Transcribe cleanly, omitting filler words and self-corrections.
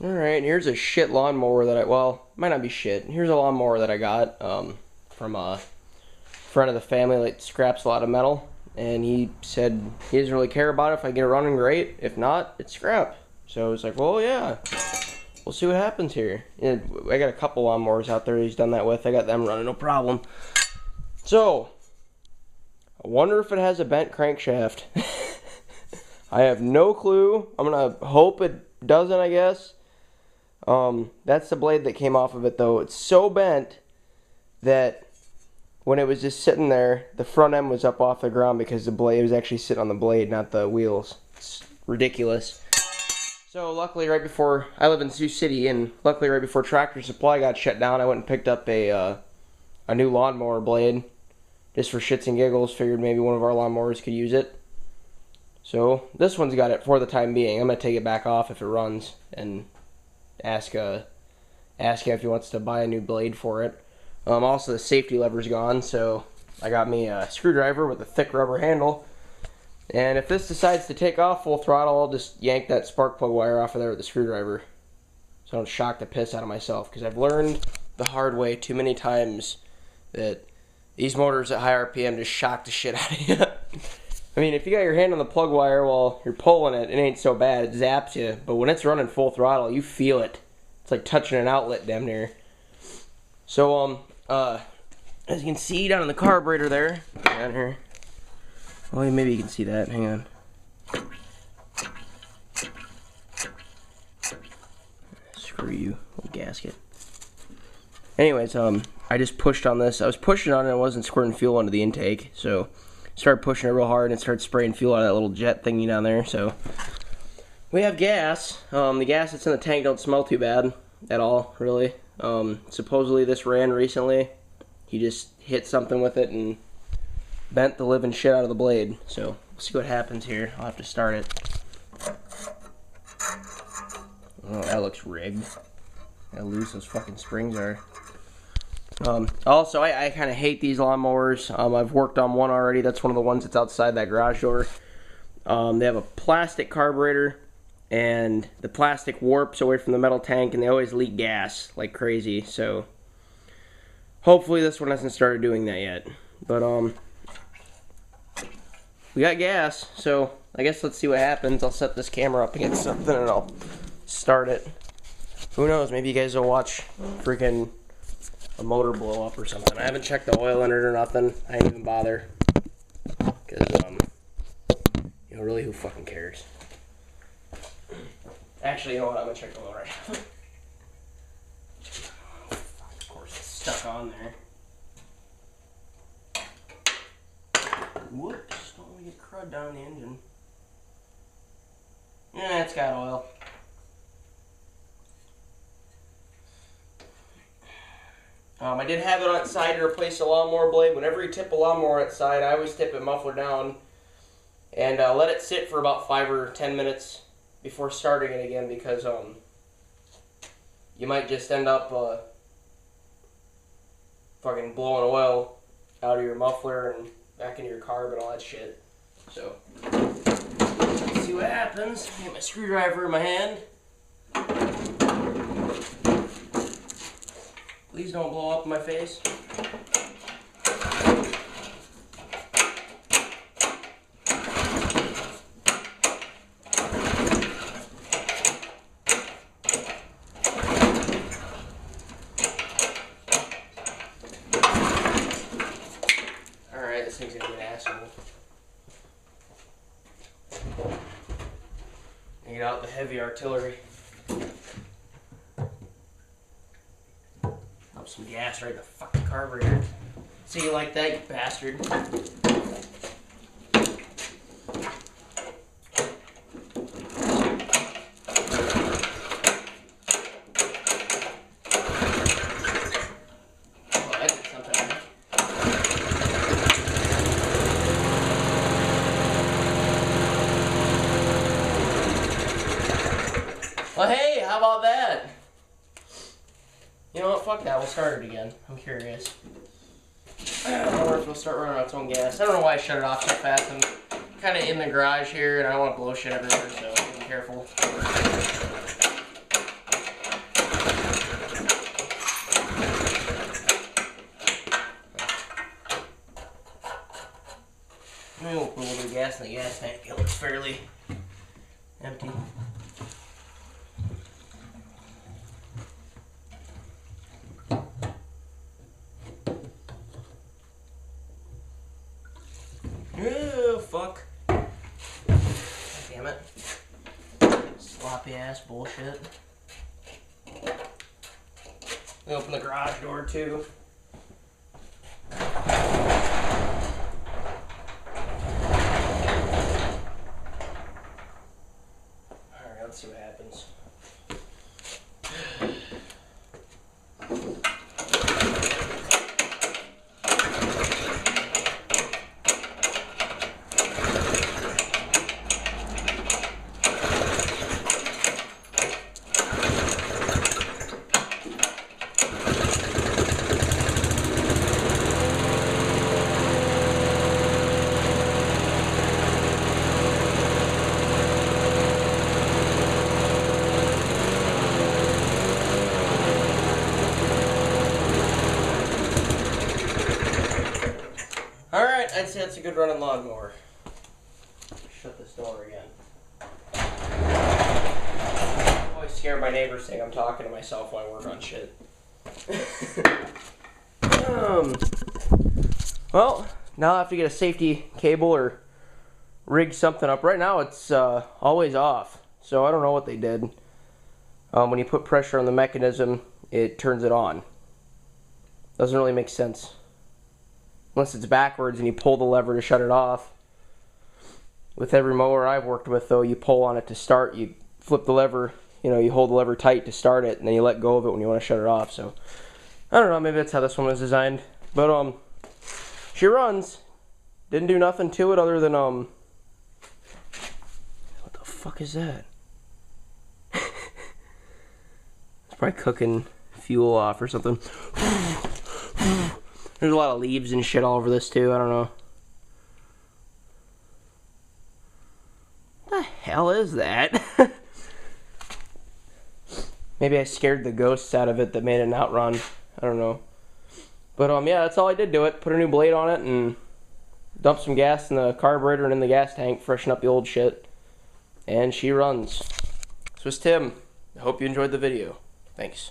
Alright, here's a shit lawnmower that well, might not be shit. Here's a lawnmower that I got from a friend of the family that scraps a lot of metal. And he said he doesn't really care about it. If I get it running, great. If not, it's scrap. So I was like, well, yeah. We'll see what happens here. And I got a couple lawnmowers out there he's done that with. I got them running, no problem. So, I wonder if it has a bent crankshaft. I have no clue. I'm going to hope it doesn't, I guess. That's the blade that came off of it, though. It's so bent that when it was just sitting there, the front end was up off the ground because the blade was actually sitting on the blade, not the wheels. It's ridiculous. So luckily, right before I live in Sioux City, and luckily right before Tractor Supply got shut down, I went and picked up a new lawnmower blade, just for shits and giggles. Figured maybe one of our lawnmowers could use it. So this one's got it for the time being. I'm gonna take it back off if it runs and ask him if he wants to buy a new blade for it. Also, the safety lever's gone, so I got me a screwdriver with a thick rubber handle. And if this decides to take off full throttle, I'll just yank that spark plug wire off of there with the screwdriver, so I don't shock the piss out of myself. Because I've learned the hard way too many times that these motors at high RPM just shock the shit out of you. I mean, if you got your hand on the plug wire while you're pulling it, it ain't so bad. It zaps you. But when it's running full throttle, you feel it. It's like touching an outlet damn near. So, as you can see down in the carburetor there, down here. Well, maybe you can see that. Hang on. Screw you, little gasket. Anyways, I just pushed on this. I was pushing on it and it wasn't squirting fuel into the intake, so started pushing it real hard and it started spraying fuel out of that little jet thingy down there. So we have gas. The gas that's in the tank don't smell too bad at all, really. Supposedly this ran recently. He just hit something with it and bent the living shit out of the blade. So we'll see what happens here. I'll have to start it. Oh, that looks rigged. How loose those fucking springs are. Also, I kind of hate these lawnmowers. I've worked on one already. That's one of the ones that's outside that garage door. They have a plastic carburetor, and the plastic warps away from the metal tank, and they always leak gas like crazy. So hopefully this one hasn't started doing that yet. But we got gas, so I guess let's see what happens. I'll set this camera up against something and I'll start it. Who knows, maybe you guys will watch freaking a motor blow up or something. I haven't checked the oil in it or nothing. I didn't even bother. Because, you know, really, who fucking cares? Actually, you know what? I'm gonna check the oil right now. Of course, it's stuck on there. Whoops, don't want to get crud down the engine. Yeah, it's got oil. I did have it on its side to replace the lawnmower blade. Whenever you tip a lawnmower on its side, I always tip it muffler down and let it sit for about 5 or 10 minutes before starting it again, because you might just end up fucking blowing oil out of your muffler and back into your carb and all that shit. So, let's see what happens. Get my screwdriver in my hand. Please don't blow up in my face. Alright, this thing's gonna be an asshole. Get out the heavy artillery. Some gas right in the fucking carburetor. See you like that, you bastard. Oh, that did something. Well, hey, how about that? You know what, fuck that, we'll start it again. I'm curious. I wonder if it'll start running on its own gas. I don't know why I shut it off so fast. I'm kind of in the garage here, and I don't want to blow shit everywhere, so be careful. fairly empty. Oh, fuck. Damn it. Sloppy ass bullshit. We open the garage door too. Alright, let's see what happens. Alright, I'd say that's a good running lawnmower. Shut this door again. I'm always scared my neighbors think I'm talking to myself while I work on shit. Well, now I have to get a safety cable or rig something up. Right now it's always off, so I don't know what they did. When you put pressure on the mechanism, it turns it on. Doesn't really make sense. Unless it's backwards and you pull the lever to shut it off. With every mower I've worked with, though, you pull on it to start, you flip the lever, you know, you hold the lever tight to start it, and then you let go of it when you want to shut it off. So, I don't know, maybe that's how this one was designed. But, she runs. Didn't do nothing to it other than, what the fuck is that? It's probably cooking fuel off or something. There's a lot of leaves and shit all over this too, I don't know. What the hell is that? Maybe I scared the ghosts out of it that made it not run. I don't know. But yeah, that's all I did to it. Put a new blade on it and dump some gas in the carburetor and in the gas tank, freshen up the old shit. And she runs. This was Tim. I hope you enjoyed the video. Thanks.